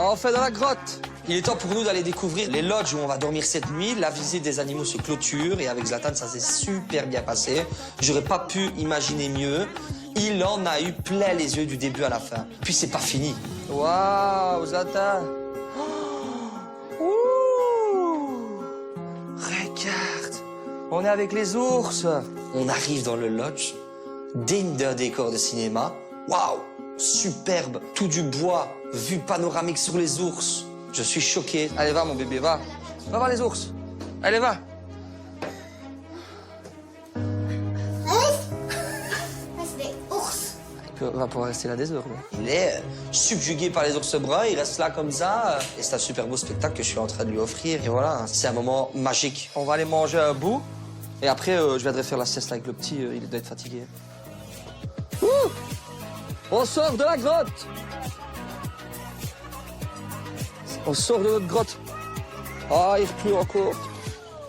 On fait dans la grotte. Il est temps pour nous d'aller découvrir les lodges où on va dormir cette nuit. La visite des animaux se clôture et avec Zlatan, ça s'est super bien passé. J'aurais pas pu imaginer mieux. Il en a eu plein les yeux du début à la fin. Puis c'est pas fini. Waouh, Zlatan. Oh. Ouh. Regarde, on est avec les ours. On arrive dans le lodge, digne d'un décor de cinéma. Waouh, superbe, tout du bois, vue panoramique sur les ours. Je suis choqué. Allez, va, mon bébé, va. Va voir les ours. Allez, va. C'est des ours. Il va pouvoir rester là des heures. Il est subjugué par les ours bruns, il reste là comme ça. Et c'est un super beau spectacle que je suis en train de lui offrir. Et voilà, c'est un moment magique. On va aller manger un bout. Et après, je viendrai faire la sieste avec le petit. Il doit être fatigué. Ouh, on sort de la grotte. On sort de notre grotte. Ah, il pleut encore.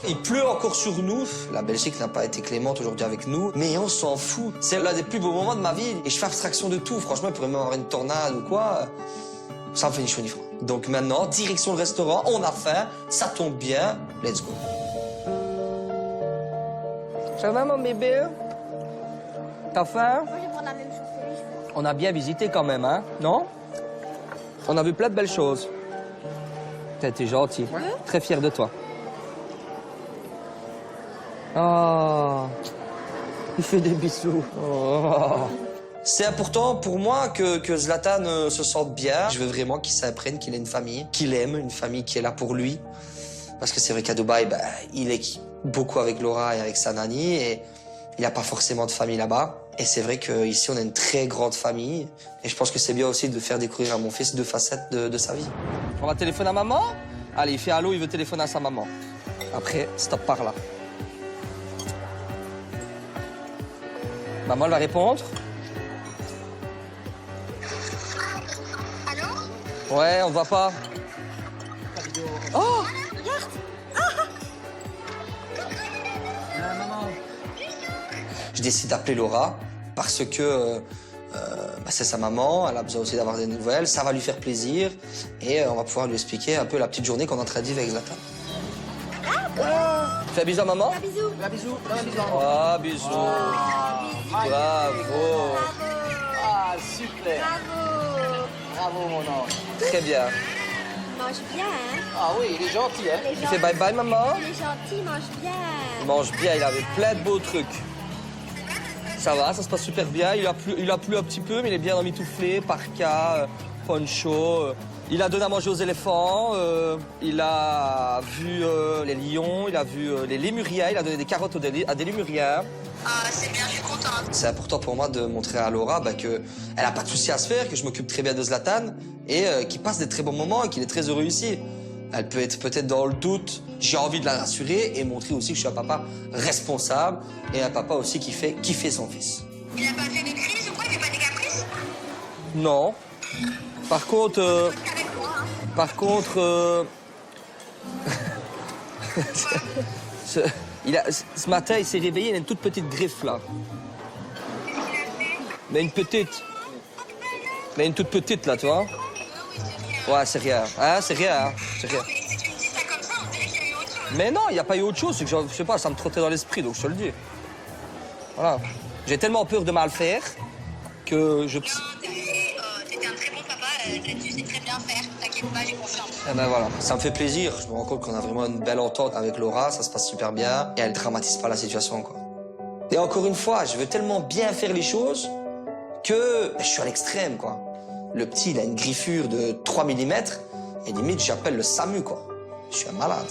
Il pleut encore sur nous. La Belgique n'a pas été clémente aujourd'hui avec nous, mais on s'en fout. C'est l'un des plus beaux moments de ma vie et je fais abstraction de tout. Franchement, il pourrait même avoir une tornade ou quoi. Ça me fait ni chaud ni froid. Donc maintenant, direction le restaurant, on a faim, ça tombe bien, let's go. Ça va, mon bébé? T'as faim? Moi, je vais prendre la même chose que lui, je veux. On a bien visité quand même, hein? Non? On a vu plein de belles choses. T'es gentil. Ouais. Très fier de toi. Oh, il fait des bisous. Oh. C'est important pour moi que Zlatan se sente bien. Je veux vraiment qu'il s'apprenne qu'il ait une famille, qu'il aime, une famille qui est là pour lui. Parce que c'est vrai qu'à Dubaï, il est beaucoup avec Laura et avec sa nanny et il n'y a pas forcément de famille là-bas. Et c'est vrai qu'ici, on a une très grande famille. Et je pense que c'est bien aussi de faire découvrir à mon fils deux facettes de sa vie. On va téléphoner à maman. Allez, il fait allô, il veut téléphoner à sa maman. Après, stop par là. Maman, elle va répondre. Allô? Ouais, on va pas. Oh! Je décide d'appeler Laura parce que c'est sa maman, elle a besoin aussi d'avoir des nouvelles, ça va lui faire plaisir et on va pouvoir lui expliquer un peu la petite journée qu'on est en train de vivre avec Zlatan. Fais un bisou à maman. Un bisou. Un bisou, un bisou. Ah, bisous. Bravo. Ah, super. Bravo. Bravo, mon ange. Très bien. Mange bien, hein? Ah oui, il est gentil, hein? Il est Il fait bye bye, maman. Il est gentil, mange bien. Il mange bien, il avait plein de beaux trucs. Ça va, ça se passe super bien. Il a plu un petit peu, mais il est bien emmitouflé, parka, poncho. Il a donné à manger aux éléphants. Il a vu les lions, il a vu les lémuriens. Il a donné des carottes à des lémuriens. Ah, c'est bien, je suis contente. C'est important pour moi de montrer à Laura qu'elle n'a pas de souci à se faire, que je m'occupe très bien de Zlatan et qu'il passe des très bons moments et qu'il est très heureux ici. Elle peut être peut-être dans le doute. J'ai envie de la rassurer et montrer aussi que je suis un papa responsable et un papa aussi qui fait kiffer son fils. Il n'a pas fait de crise ou quoi? Il fait pas des caprices? Non. Par contre... Avec moi, hein. Par contre... ce matin, il s'est réveillé, il a une toute petite griffe, là. Mais une petite. Mais une toute petite, là, tu vois. Ouais, c'est rien. Hein, c'est rien, hein. C'est rien. Mais si tu me dis ça comme ça, on dirait qu'il y a eu autre chose. Mais non, il n'y a pas eu autre chose. C'est que, je sais pas, ça me trottait dans l'esprit, donc je te le dis. Voilà. J'ai tellement peur de mal faire que je... T'étais un très bon papa, tu sais très bien faire. T'inquiète pas, j'ai confiance. Eh ben voilà, ça me fait plaisir. Je me rends compte qu'on a vraiment une belle entente avec Laura, ça se passe super bien et elle dramatise pas la situation, quoi. Et encore une fois, je veux tellement bien faire les choses que je suis à l'extrême, quoi. Le petit, il a une griffure de 3 mm et limite, j'appelle le SAMU, quoi. Je suis un malade.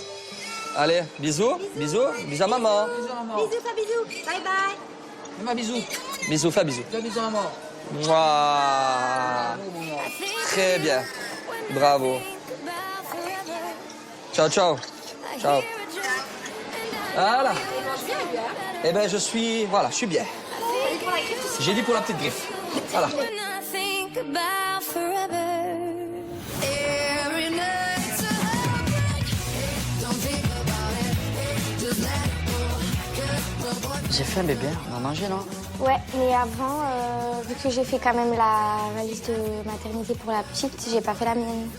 Allez, bisous, bisous, bisous à maman. Bisous, maman. Bisous, fais bisous. Bye bye. Fais-moi un bisou. Bisous, fais bisous. Fais un bisou, maman. Mouah. Bravo, mon ange. Très bien. Bravo. Ciao, ciao. Ciao. Voilà. Eh ben, je suis bien. J'ai dit pour la petite griffe. Voilà. J'ai fait un bébé, on va manger, non? Ouais, mais avant, vu que j'ai fait quand même la liste de maternité pour la petite, j'ai pas fait la mienne.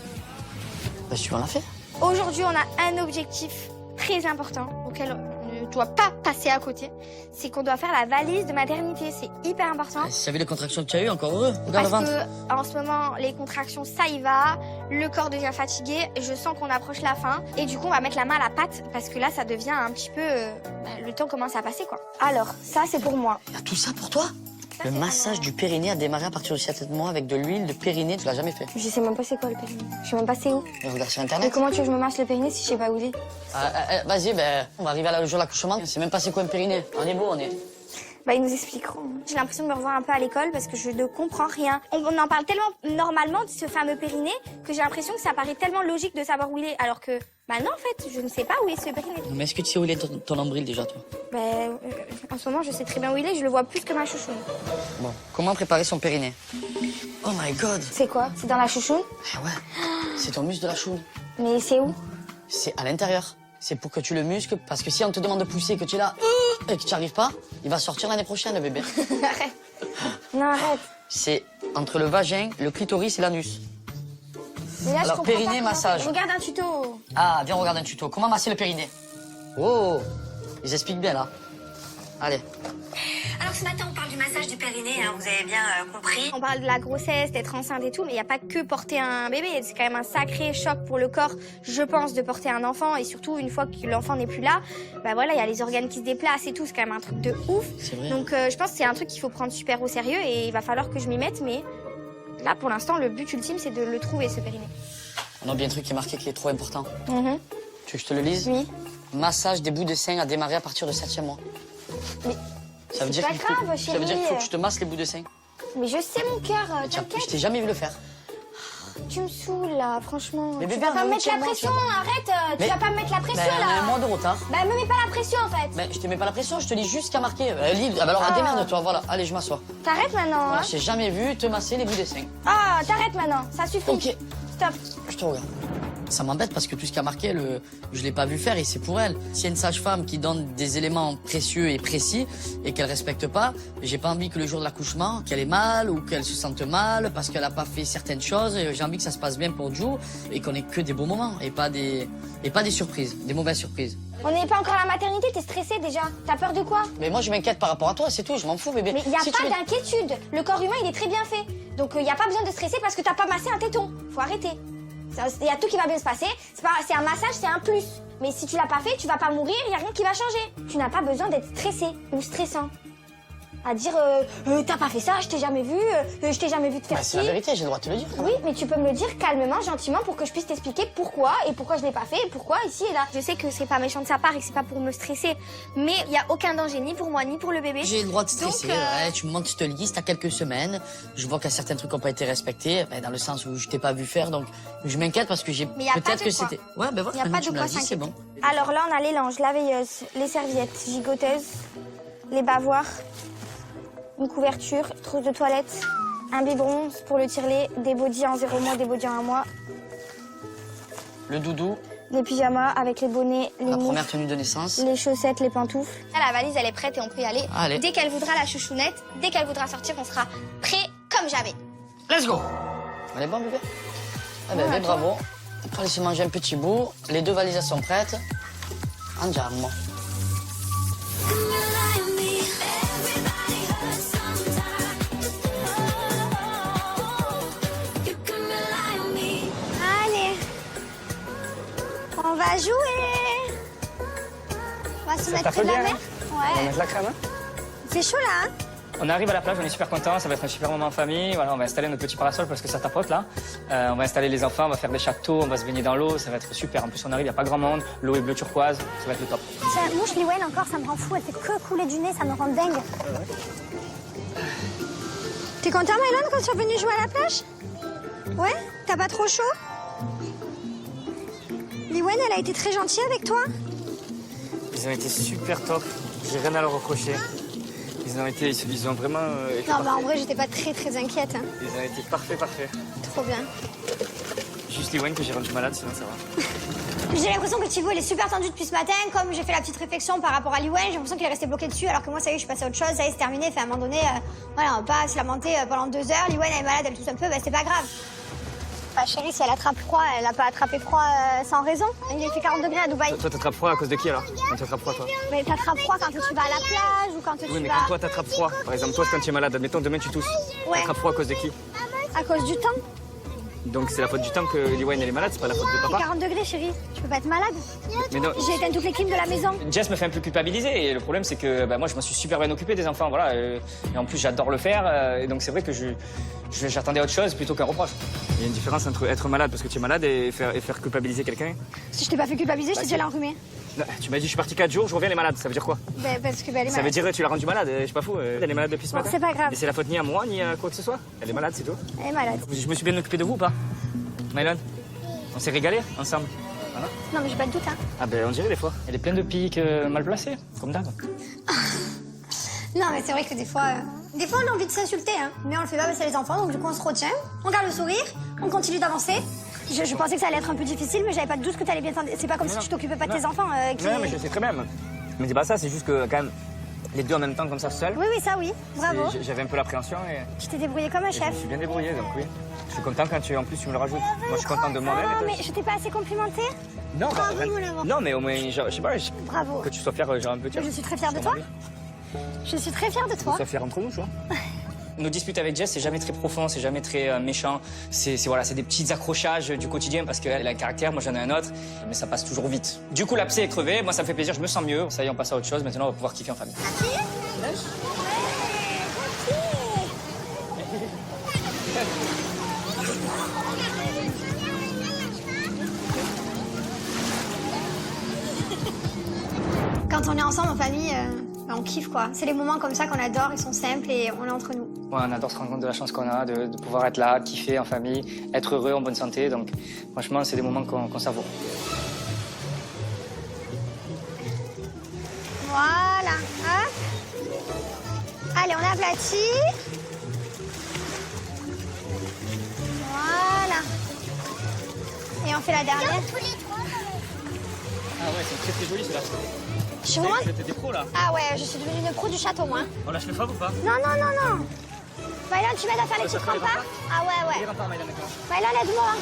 Bah, si on l'a fait. Aujourd'hui, on a un objectif très important auquel on ne doit pas passer à côté. C'est qu'on doit faire la valise de maternité. C'est hyper important. Si t'as vu les contractions que tu as eues, encore heureux. Regarde le Parce ventre. que en ce moment, les contractions, ça y va. Le corps devient fatigué. Je sens qu'on approche la fin. Et du coup, on va mettre la main à la pâte parce que là, ça devient un petit peu... le temps commence à passer, quoi. Alors, ça, c'est pour moi. Y a tout ça pour toi? Le massage du périnée a démarré à partir de 7 mois avec de l'huile de périnée. Tu l'as jamais fait? Je sais même pas c'est quoi le périnée. Je sais même pas c'est où. Mais regarde sur Et Internet. comment tu veux que je me masse le périnée si je sais pas où il est? Vas-y, ben, on va arriver à le jour de l'accouchement. On sait même pas c'est quoi un périnée. On est beau, on est. Bah, ils nous expliqueront. J'ai l'impression de me revoir un peu à l'école parce que je ne comprends rien. On en parle tellement normalement de ce fameux périnée que j'ai l'impression que ça paraît tellement logique de savoir où il est. Alors que, bah non, en fait, je ne sais pas où est ce périnée. Mais est-ce que tu sais où il est ton nombril déjà, toi? Bah, en ce moment, je sais très bien où il est. Je le vois plus que ma chouchoune. Bon, comment préparer son périnée? Oh my god! C'est quoi? C'est dans la chouchoune? Eh ouais, c'est ton muscle de la choune. Mais c'est où? C'est à l'intérieur. C'est pour que tu le muscles, parce que si on te demande de pousser, que tu es là, et que tu n'y arrives pas, il va sortir l'année prochaine, le bébé. Arrête. Non, arrête. C'est entre le vagin, le clitoris et l'anus. Mais là, je Alors, comprends périnée, pas comment massage. faire. Regarde un tuto. Ah, viens, on regarde un tuto. Comment masser le périnée? Oh, ils expliquent bien, là. Allez. Alors ce matin, on parle du massage du périnée, hein, vous avez bien compris. On parle de la grossesse, d'être enceinte et tout, mais il n'y a pas que porter un bébé. C'est quand même un sacré choc pour le corps, je pense, de porter un enfant. Et surtout, une fois que l'enfant n'est plus là, bah voilà, il y a les organes qui se déplacent et tout. C'est quand même un truc de ouf. C'est vrai. Donc je pense que c'est un truc qu'il faut prendre super au sérieux et il va falloir que je m'y mette. Mais là, pour l'instant, le but ultime, c'est de le trouver, ce périnée. On a bien un truc qui est marqué qui est trop important. Mhm. Tu veux que je te le lise? Oui. Massage des bouts de sein a démarré à partir du 7e mois. Mais Ça veut dire pas qu'il faut, grave, ça veut dire qu'il faut chérie. que je te masses les bouts de sein. Mais je sais, mon cœur, Je t'inquiète. t'ai jamais vu le faire. Tu me saoules, là, franchement. Mais tu bébé, vas pas on me est mettre la 8e mois, pression, tu arrête. Mais- Tu vas pas me mettre la pression, Ben, on a un là. mois de retard. Bah, me mets pas la pression, en fait. Ben, je te mets pas la pression, je te lis juste ce qu'il y a marqué. Livre. Ah, ben alors, Ah. démerde-toi, voilà. Allez, je m'assois. T'arrêtes maintenant, Voilà, hein. je t'ai jamais vu te masser les bouts de sein. Ah, t'arrêtes maintenant, ça suffit. Ok, Stop. je te regarde. Ça m'embête parce que tout ce qui a marqué, je l'ai pas vu faire et c'est pour elle. S'il y a une sage-femme qui donne des éléments précieux et précis et qu'elle respecte pas, j'ai pas envie que le jour de l'accouchement, qu'elle ait mal ou qu'elle se sente mal parce qu'elle a pas fait certaines choses. J'ai envie que ça se passe bien pour Joe et qu'on ait que des beaux moments et pas des surprises, des mauvaises surprises. On n'est pas encore à la maternité, t'es stressée déjà. T'as peur de quoi? Mais moi, je m'inquiète par rapport à toi, c'est tout, je m'en fous, bébé. Mais il n'y a Si tu pas veux- d'inquiétude. Le corps humain, il est très bien fait. Donc il n'y a pas besoin de stresser parce que t'as pas massé un téton. Faut arrêter. Il y a tout qui va bien se passer. C'est un massage, c'est un plus. Mais si tu l'as pas fait, tu vas pas mourir, il n'y a rien qui va changer. Tu n'as pas besoin d'être stressé ou stressant. À dire, t'as pas fait ça, je t'ai jamais vu, je t'ai jamais vu te faire Bah, ci. c'est la vérité, j'ai le droit de te le dire. Oui, mais tu peux me le dire calmement, gentiment, pour que je puisse t'expliquer pourquoi et pourquoi je l'ai pas fait et pourquoi ici et là. Je sais que c'est pas méchant de sa part et que c'est pas pour me stresser, mais il y a aucun danger ni pour moi ni pour le bébé. J'ai le droit de stresser, Donc, ouais, tu me montres, je te lise, t'as quelques semaines, je vois qu'il y a certains trucs qui n'ont pas été respectés, ben, dans le sens où je t'ai pas vu faire, donc je m'inquiète parce que j'ai Mais y a pas peut-être de que quoi. c'était... Ouais, ben voilà, Il n'y a pas maintenant de tu me quoi l'as dit, c'est s'inquiéter. bon. Alors là, on a les langes, la veilleuse, les serviettes gigoteuses, les bavoirs, une couverture, trousse de toilette, un biberon pour le tirelet, des bodys en 0 mois, des bodys en 1 mois, Le doudou, les pyjamas avec les bonnets, les la moufles, première tenue de naissance. les chaussettes, les pantoufles. Là, la valise, elle est prête et on peut y aller. Allez. Dès qu'elle voudra, la chouchounette, dès qu'elle voudra sortir, on sera prêt comme jamais. Let's go. Elle est bonne, bébé? Ah ben, Ouais, bébé, bravo. On va laisser manger un petit bout. Les 2 valises elles sont prêtes. Andiamo. Allez, on va jouer. On va se mettre près de la bien, mer. On va Ouais. mettre la crème, hein. C'est chaud là, hein? On arrive à la plage, on est super contents, ça va être un super moment en famille. Voilà, on va installer notre petit parasol parce que ça tapote là. On va installer les enfants, on va faire des châteaux, on va se baigner dans l'eau, ça va être super. En plus, on arrive, il n'y a pas grand monde, l'eau est bleu turquoise, ça va être le top. Ça mouche Liwen encore, ça me rend fou. Elle fait que couler du nez, ça me rend dingue. T'es content, Maëlon, quand tu es venue jouer à la plage? Ouais? T'as pas trop chaud? Liwen, elle a été très gentille avec toi? Ils ont été super top, j'ai rien à leur reprocher. Ils ont vraiment été Non, bah en parfaits. vrai, j'étais pas très inquiète. Hein. Ils ont été parfaits. Trop bien. Juste Liwen que j'ai rendu malade, sinon ça va. J'ai l'impression que Thibaut il est super tendu depuis ce matin. Comme j'ai fait la petite réflexion par rapport à Liwen, j'ai l'impression qu'il est resté bloqué dessus. Alors que moi, ça y est, je suis passée à autre chose. Ça y est, c'est terminé. Enfin, à un moment donné, voilà, on va pas se lamenter pendant 2 heures. Liwen elle est malade, elle tousse un peu, bah, c'est pas grave. Bah chérie, si elle attrape froid, elle a pas attrapé froid sans raison. Il fait 40 degrés à Dubaï. Toi, t'attrapes froid à cause de qui alors? Quand tu attrapes froid, toi? Mais t'attrapes froid quand tu vas à la plage ou quand tu Oui, mais vas... quand toi t'attrapes froid, par exemple, toi, quand tu es malade, admettons, demain tu tousses. Ouais. T'attrapes froid à cause de qui? À cause du temps. Donc c'est la faute du temps que Liwan elle est malade, c'est pas la faute de Il fait papa? 40 degrés chérie, tu peux pas être malade. Mais non. J'ai éteint toutes les clims de la maison. Jess me fait un peu culpabiliser et le problème c'est que moi je m'en suis super bien occupé des enfants, voilà. Et en plus j'adore le faire et donc c'est vrai que j'attendais autre chose plutôt qu'un reproche. Il y a une différence entre être malade parce que tu es malade et faire culpabiliser quelqu'un. Si je t'ai pas fait culpabiliser, je t'ai déjà l'enrhumé. Non, tu m'as dit je suis parti 4 jours, je reviens, elle est malade, ça veut dire quoi? Ben, parce que elle est Ça malade. veut dire tu l'as rendue malade, je suis pas fou, elle est malade depuis ce Bon, matin. c'est pas grave. Et c'est la faute ni à moi ni à quoi que ce soit. Elle est malade, c'est tout. Elle est malade. Je me suis bien occupé de vous ou pas? Mylon, on s'est régalé ensemble. Voilà. Non mais j'ai pas de doute hein. Ah ben on dirait des fois. Elle est pleine de pics mal placés, comme d'hab. Non mais c'est vrai que des fois on a envie de s'insulter hein. Mais on le fait pas parce que c'est les enfants, donc du coup on se retient, on garde le sourire, on continue d'avancer. Je pensais que ça allait être un peu difficile, mais j'avais pas de doute que t'allais bien t'en... C'est pas comme si tu t'occupais pas de tes enfants qui... Non mais je sais très bien. Mais c'est pas ça, c'est juste que quand même les deux en même temps comme ça seul. Oui, ça oui, bravo. J'avais un peu l'appréhension et Tu t'es débrouillé comme un je chef. me suis bien débrouillé, donc oui. Je suis content quand en plus tu me le rajoutes. Moi je suis content de moi-même. Oh, et toi mais je t'ai pas assez complimenté. Non, Bravo, bah, mon amour. non, mais au moins, genre, je sais pas, Bravo. que tu sois fier, genre un peu. Je suis très fière de toi. Je suis très fière de Que tu toi. sois fier entre nous, tu vois. Nos disputes avec Jess, c'est jamais très profond, c'est jamais très méchant. C'est voilà, c'est des petits accrochages du quotidien parce qu'elle a un caractère, moi j'en ai un autre, mais ça passe toujours vite. Du coup, l'abcès est crevé, moi ça me fait plaisir, je me sens mieux. Ça y est, on passe à autre chose. Maintenant, on va pouvoir kiffer en famille. Quand on est ensemble en famille, on kiffe quoi. C'est les moments comme ça qu'on adore, ils sont simples et on est entre nous. Ouais, on adore se rendre compte de la chance qu'on a, de pouvoir être là, kiffer en famille, être heureux, en bonne santé. Donc, franchement, c'est des moments qu'on savoure. Voilà. Hop. Allez, on aplatit. Voilà. Et on fait la dernière. Ah ouais, c'est très très joli celui-là. Je suis vraiment... T'es pro là. Ah ouais, je suis devenue une pro du château, moi. On lâche le fab ou pas? Non. Mylan, tu m'aides à faire les petits remparts? Ah ouais. Mylan, aide-moi.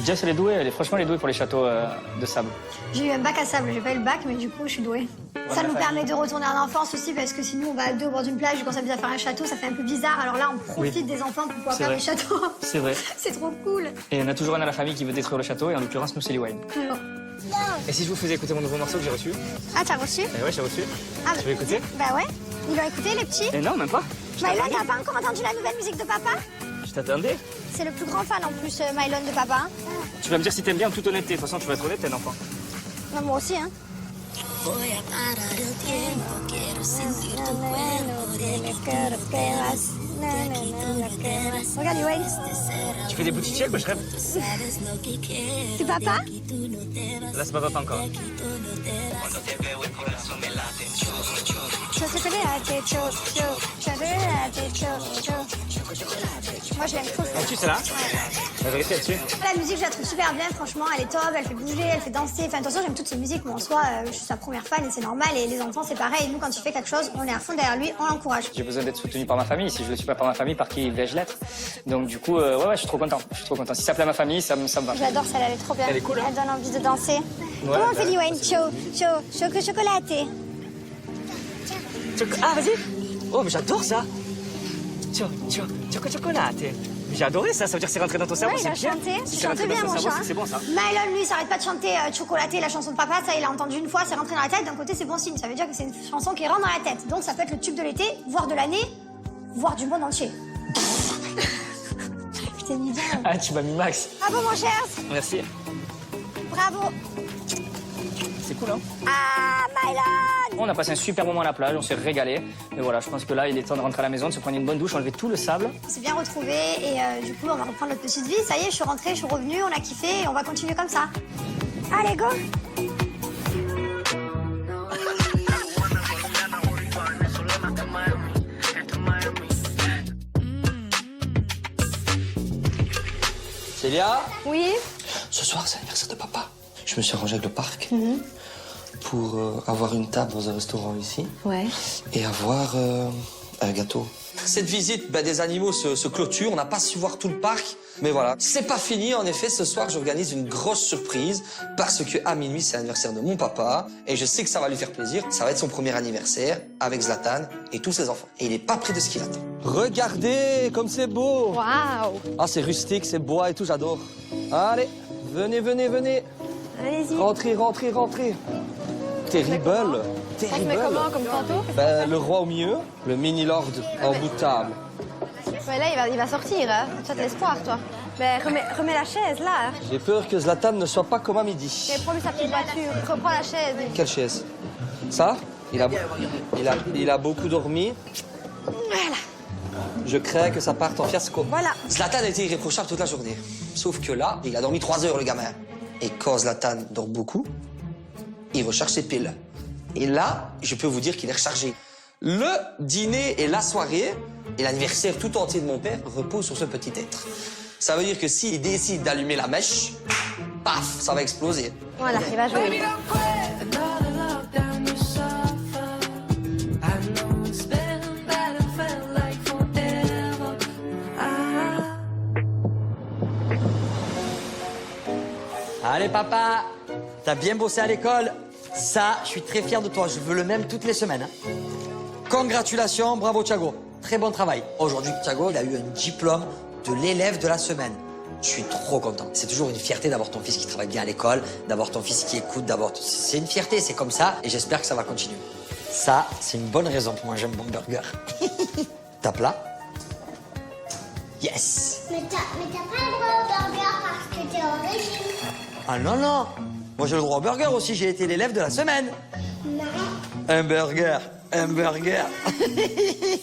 Jess, elle est douée, franchement, elle est douée pour les châteaux de sable. J'ai eu un bac à sable, j'ai pas eu le bac, mais du coup, je suis douée. Ça nous permet de retourner en enfance aussi, parce que sinon, on va à deux au bord d'une plage et qu'on s'amuse à faire un château, ça fait un peu bizarre. Alors là, on profite des enfants pour pouvoir C'est faire vrai. des châteaux. C'est vrai. C'est trop cool. Et on a toujours un à la famille qui veut détruire le château, et en l'occurrence, nous, c'est Liwan. Et si je vous faisais écouter mon nouveau morceau que j'ai reçu? Ah, t'as reçu? Eh ouais, j'ai reçu. Ah, Tu veux écouter? Bah ouais. Ils l'ont écouté, les petits? Eh non, même pas. Je Mylan, t'attendais. t'as pas encore entendu la nouvelle musique de papa? Je t'attendais. C'est le plus grand fan en plus, Mylan, de papa. Tu vas me dire si t'aimes bien en toute honnêteté. De toute façon, tu vas être honnête, t'es un enfant. Non, moi aussi, hein. Regarde, Wayne. Tu fais des boutiquiers, quoi, je rêve. C'est papa? Là, c'est pas papa encore. Moi, je l'aime trop. Tu sais là? La vérité là-dessus. La musique, je la trouve super bien, franchement, elle est top, elle fait bouger, elle fait danser. Enfin, attention, j'aime toutes ces musiques, mais en soi, je suis sa première fan et c'est normal. Et les enfants, c'est pareil. Nous, quand il fait quelque chose, on est à fond derrière lui, on l'encourage. J'ai besoin d'être soutenu par ma famille. Si je le suis pas par ma famille, par qui vais-je l'être? Donc, du coup, ouais, je suis trop content. Je suis trop content. Si ça plaît à ma famille, ça me va. J'adore celle-là, elle est trop bien. Elle est cool, hein. Elle donne envie de danser. Comment on fait, Liwan? Chocolaté. Ah, vas-y. Oh, mais j'adore ça. Chocolate. J'ai adoré ça. Ça veut dire que c'est rentré dans ton cerveau. Ouais, il a c'est bien. chanté. Si Tu c'est chantes rentré bien, dans ton mon cerveau, chat. c'est bon ça. Mylan, lui, il s'arrête pas de chanter Chocolaté, la chanson de papa. Ça, il a entendu une fois, c'est rentré dans la tête. D'un côté, c'est bon signe. Ça veut dire que c'est une chanson qui rentre dans la tête. Donc, ça peut être le tube de l'été, voire de l'année, voire du monde entier. Je t'ai mis bien. Ah, tu m'as mis max. Bravo, mon cher. Merci. Bravo. C'est cool, hein? Ah, Mylan. On a passé un super moment à la plage, on s'est régalé. Mais voilà, je pense que là, il est temps de rentrer à la maison, de se prendre une bonne douche, enlever tout le sable. On s'est bien retrouvés et du coup, on va reprendre notre petite vie. Ça y est, je suis rentrée, je suis revenue, on a kiffé et on va continuer comme ça. Allez, go. Célia, Oui. ce soir c'est l'anniversaire de papa. Je me suis arrangé avec le parc pour avoir une table dans un restaurant ici Ouais. et avoir un gâteau. Cette visite des animaux se clôture. On n'a pas su voir tout le parc. Mais voilà, c'est pas fini. En effet, ce soir, j'organise une grosse surprise parce que à minuit, c'est l'anniversaire de mon papa. Et je sais que ça va lui faire plaisir. Ça va être son premier anniversaire avec Zlatan et tous ses enfants. Et il est pas près de ce qu'il attend. Regardez comme c'est beau. Waouh. Ah, c'est rustique, c'est bois et tout, j'adore. Allez, venez, venez, venez. Allez-y. Rentrez, rentrez, rentrez. Terrible. Terrible. comme tantôt? Ben, le roi au milieu, le mini-lord en bout de table. Ouais, là, il va sortir, hein. Tu as de l'espoir, toi. Mais remets la chaise, là. Hein. J'ai peur que Zlatan ne soit pas comme à midi. Mais prends-lui sa petite voiture. Reprends la chaise. Quelle chaise? Ça? Il a beaucoup dormi. Voilà. Je crains que ça parte en fiasco. Voilà. Zlatan a été irréprochable toute la journée. Sauf que là, il a dormi 3 heures, le gamin. Et quand Zlatan dort beaucoup, il recharge ses piles. Et là, je peux vous dire qu'il est rechargé. Le dîner et la soirée et l'anniversaire tout entier de mon père reposent sur ce petit être. Ça veut dire que s'il décide d'allumer la mèche, paf, ça va exploser. Voilà, il va jouer. Allez papa, t'as bien bossé à l'école. Ça, je suis très fier de toi. Je veux le même toutes les semaines. Hein. Congratulations, bravo Thiago. Très bon travail. Aujourd'hui, Thiago, il a eu un diplôme de l'élève de la semaine. Je suis trop content. C'est toujours une fierté d'avoir ton fils qui travaille bien à l'école, d'avoir ton fils qui écoute, d'avoir... C'est une fierté, c'est comme ça, et j'espère que ça va continuer. Ça, c'est une bonne raison pour manger un bon burger. T'as plat? Yes. Mais t'as pas le droit au burger parce que t'es au régime. Ah non, non. Moi, j'ai le droit au burger aussi. J'ai été l'élève de la semaine. Non. Un burger. Un burger.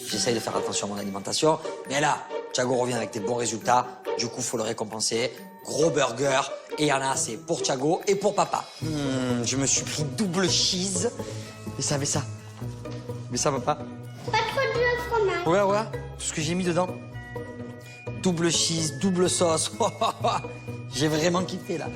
J'essaye de faire attention à mon alimentation. Mais là, Thiago revient avec des bons résultats. Du coup, faut le récompenser. Gros burger. Et il y en a assez pour Thiago et pour papa. Je me suis pris double cheese. Mais ça, Mais ça va pas. Pas trop de fromage. Ouais, ouais. Tout ce que j'ai mis dedans. Double cheese, double sauce. J'ai vraiment kiffé, là.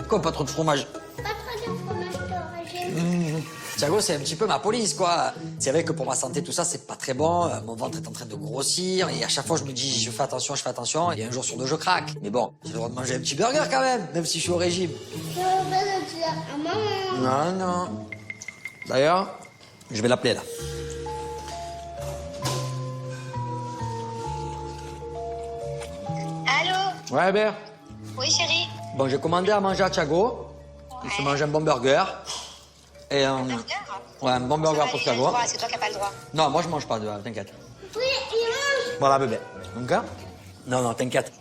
Quoi, pas trop de fromage? Pas trop de fromage de régime. Thiago, c'est un petit peu ma police, quoi. C'est vrai que pour ma santé, tout ça, c'est pas très bon. Mon ventre est en train de grossir. Et à chaque fois, je me dis, je fais attention, je fais attention. Et un jour sur deux, je craque. Mais bon, j'ai le droit de manger un petit burger quand même si je suis au régime. Je vais le dire à maman. Non, non. D'ailleurs, je vais l'appeler, là. Allô? Ouais, Hébert. Oui, chérie. Bon, j'ai commandé à manger à Thiago. Il se mange un bon burger. Et ouais, un bon burger pour Thiago. C'est toi qui n'as pas le droit. Non, moi je mange pas, t'inquiète. Oui, il mange. Voilà, bébé. Donc, hein? Non, t'inquiète.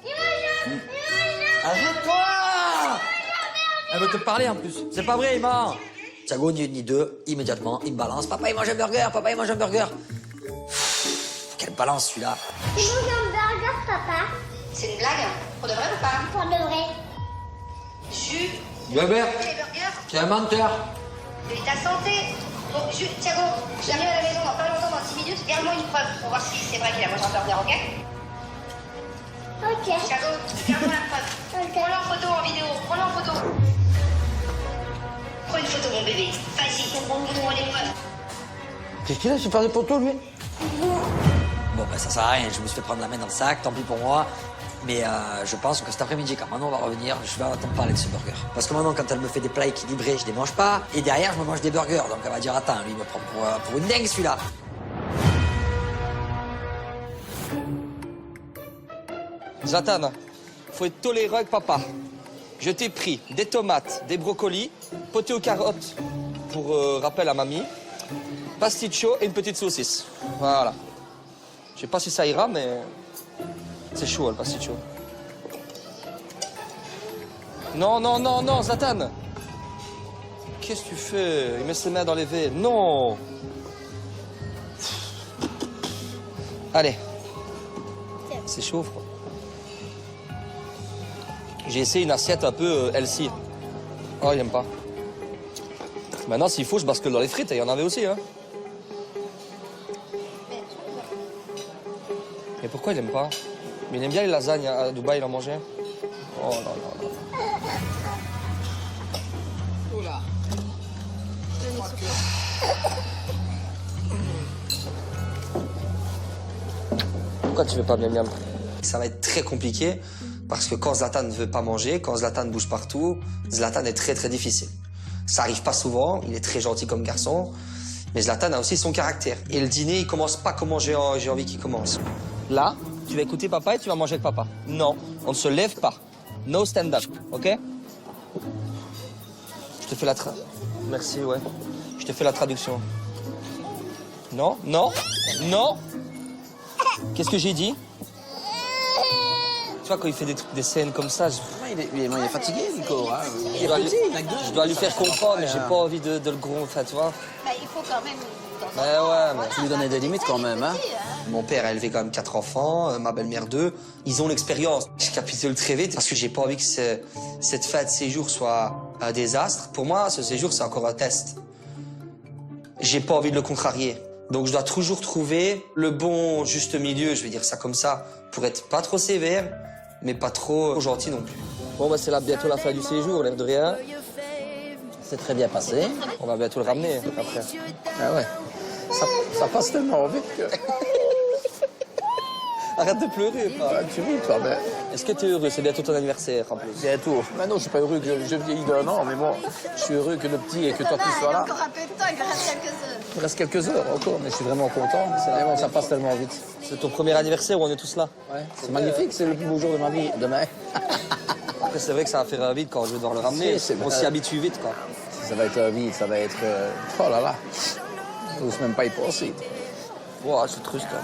Arrête-toi! Elle veut te parler en plus. C'est pas vrai, il ment. Thiago, ni une ni deux, immédiatement, il me balance. Papa, il mange un burger, papa, il mange un burger. Quelle balance celui-là. Il mange un burger, papa. C'est une blague? Pour de vrai ou pas? Pour de vrai. Jus, Bébé, les burgers, tu es un menteur. et ta santé. Bon, Thiago, j'arrive à la maison dans pas longtemps, dans 10 minutes. Garde-moi une preuve pour voir si c'est vrai qu'il a mangé un burger, ok? Ok. Thiago, garde-moi la preuve. Ok. Prends-le en photo, en vidéo. Prends-le en photo. Prends une photo, mon bébé. Vas-y, montre-moi les preuves. Qu'est-ce qu'il a, se faire des poteaux, lui? Bon, ben ça sert à rien, je me suis fait prendre la main dans le sac, tant pis pour moi. Mais je pense que cet après-midi, quand Manon va revenir, je vais entendre parler de ce burger. Parce que Manon, quand elle me fait des plats équilibrés, je les mange pas. Et derrière, je me mange des burgers. Donc elle va dire, attends, lui, il me prend pour une dingue, celui-là. Zlatan, faut être tolérant avec papa. Je t'ai pris des tomates, des brocolis, potés aux carottes pour rappel à mamie, pasticcio et une petite saucisse. Voilà. Je sais pas si ça ira, mais c'est chaud, le pasticcio. Non, non, non, non, Zlatan. Qu'est-ce que tu fais? Il met ses mains dans les veines. Non. Allez. C'est chaud, froid. J'ai essayé une assiette un peu healthy. Oh, il aime pas. Maintenant, s'il faut, je bascule dans les frites. Il y en avait aussi, hein. Mais pourquoi il aime pas? Mais il aime bien les lasagnes à Dubaï, il en mangeait. Oh là là là. Oula. Pourquoi tu veux pas miam miam? Ça va être très compliqué parce que quand Zlatan ne veut pas manger, quand Zlatan bouge partout, Zlatan est très très difficile. Ça arrive pas souvent, il est très gentil comme garçon, mais Zlatan a aussi son caractère. Et le dîner, il commence pas comment j'ai envie qu'il commence. Là, tu vas écouter papa et tu vas manger avec papa. Non, on ne se lève pas. No stand-up, ok? Je te fais la Merci, ouais. Je te fais la traduction. Non, non, non. Qu'est-ce que j'ai dit? Tu vois, quand il fait des scènes comme ça, Il est fatigué, Nico. Hein. je dois lui faire comprendre, mais j'ai pas envie de le gros, enfin, tu vois. Bah, il faut quand même. Ouais, mais... Tu lui donnais des limites quand même, hein. Mon père a élevé quand même 4 enfants, ma belle-mère 2. Ils ont l'expérience. Je capitule très vite parce que j'ai pas envie que cette fin de séjour soit un désastre. Pour moi, ce séjour, c'est encore un test. J'ai pas envie de le contrarier. Donc, je dois toujours trouver le bon juste milieu, je vais dire ça comme ça, pour être pas trop sévère, mais pas trop gentil non plus. Bon, bah, c'est là bientôt la fin du séjour, l'air de rien. C'est très bien passé. On va bientôt le ramener après. Ah ouais. Ça passe tellement vite que... Arrête de pleurer, pas. Tu ris, toi, mais... Est-ce que tu es heureux? C'est bientôt ton anniversaire, en plus. Bientôt. Maintenant, je suis pas heureux que je vieillis d'un an, mais bon, je suis heureux que le petit et que toi, tu sois là. Encore un peu de temps, il reste quelques heures. Il reste quelques heures encore, mais je suis vraiment content. Mais bon, ça passe tellement vite. C'est ton premier anniversaire où on est tous là. Ouais. C'est magnifique, c'est le plus beau jour de ma vie, demain. Après, c'est vrai que ça va faire vite quand je vais devoir le ramener. Si, On s'y habitue vite, quoi. Ça va être vite, ça va être... Oh là là. Je n'ose même pas y penser. Wow, c'est triste, hein.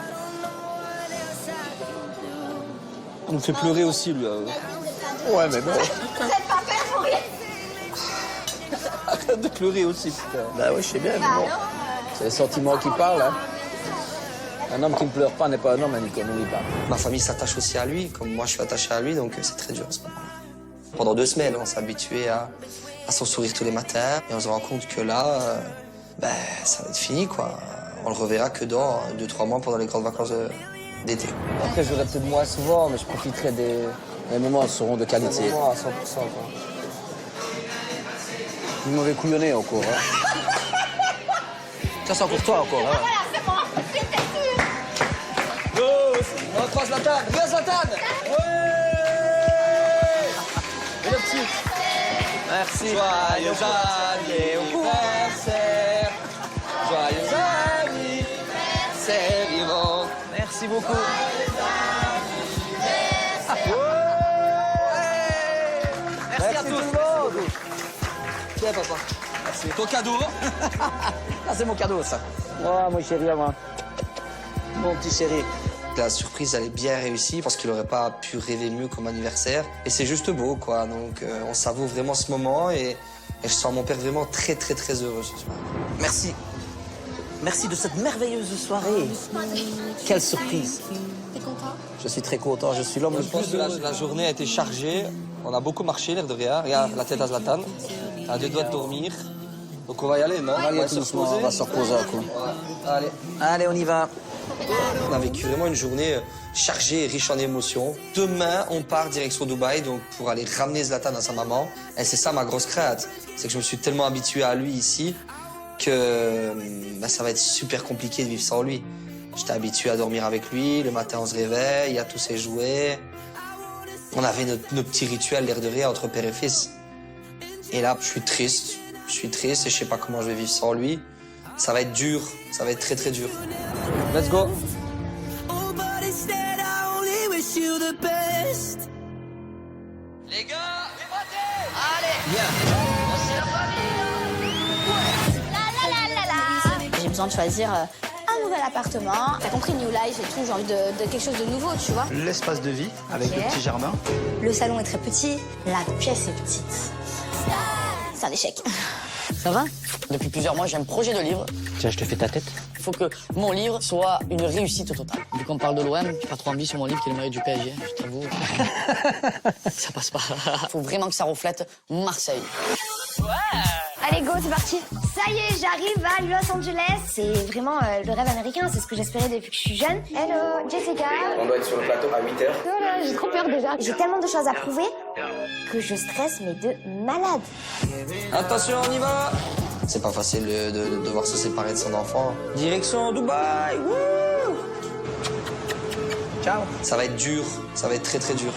On nous fait pleurer aussi, lui. Ouais, mais bon. Arrête de pleurer aussi, putain. Bah oui, je sais bien, mais bon. C'est les sentiments qui parlent, hein. Un homme qui ne pleure pas n'est pas un homme, Nico, n'oublie pas. Ma famille s'attache aussi à lui, comme moi je suis attaché à lui, donc c'est très dur à ce moment-là. Pendant 2 semaines, on s'est habitué à son sourire tous les matins, et on se rend compte que là, ça va être fini, quoi. On le reverra que dans 2-3 mois pendant les grandes vacances d'été. Après, je verrai peut-être moins souvent, mais je profiterai des... Les moments seront de qualité. à 100%, quoi. Du mauvais couillonné encore, hein. Ça, c'est encore toi, encore, hein. Go! On croise Zlatan! Viens, Zlatan! Ouais! Et le petit? Merci. Joyeux anniversaire! Joyeux anniversaire, Yvan! Merci beaucoup. Merci à tous! Tiens, papa. Merci. Ton cadeau? Ah, c'est mon cadeau, ça. Oh, mon chéri à moi. Mon petit chéri. La surprise, elle est bien réussie parce qu'il n'aurait pas pu rêver mieux comme anniversaire. Et c'est juste beau, quoi. Donc, on savoure vraiment ce moment et je sens mon père vraiment très, très, très heureux ce soir. Merci. Merci de cette merveilleuse soirée. Quelle surprise. T'es content? Je suis très content. Je suis l'homme le Je pense plus que heureux. la journée a été chargée. On a beaucoup marché, l'air de rien. Regarde la tête à Zlatan. À 2 doigts de dormir. Donc, on va y aller, non? On va aller tout doucement, on va se reposer un coup. Ouais. Allez. Allez, on y va. On a vécu vraiment une journée chargée et riche en émotions. Demain, on part direction Dubaï donc pour aller ramener Zlatan à sa maman. Et c'est ça ma grosse crainte. C'est que je me suis tellement habitué à lui ici que ça va être super compliqué de vivre sans lui. J'étais habitué à dormir avec lui. Le matin, on se réveille, il y a tous ses jouets. On avait nos petits rituels, l'air de rien, entre père et fils. Et là, je suis triste. Je suis triste et je sais pas comment je vais vivre sans lui. Ça va être dur. Ça va être très, très dur. Let's go. Les gars, J'ai besoin de choisir un nouvel appartement. T'as compris, New Life et tout, j'ai envie de quelque chose de nouveau, tu vois. L'espace de vie avec Ok. le petit jardin. Le salon est très petit, la pièce est petite. C'est un échec. Ça va? Depuis plusieurs mois, j'ai un projet de livre. Tiens, je te fais ta tête. Il faut que mon livre soit une réussite totale. Vu qu'on parle de l'OM, j'ai pas trop envie sur mon livre qui est le maillot du PSG, je t'avoue. Ça passe pas. Il faut vraiment que ça reflète Marseille. Allez, go, c'est parti. Ça y est, j'arrive à Los Angeles. C'est vraiment le rêve américain, c'est ce que j'espérais depuis que je suis jeune. Hello, Jessica. On doit être sur le plateau à 8h. Voilà, j'ai trop peur déjà. J'ai tellement de choses à prouver que je stresse, mais de malade. Attention, on y va. C'est pas facile de devoir se séparer de son enfant. Direction Dubaï. Wouh. Ciao. Ça va être dur, ça va être très très dur.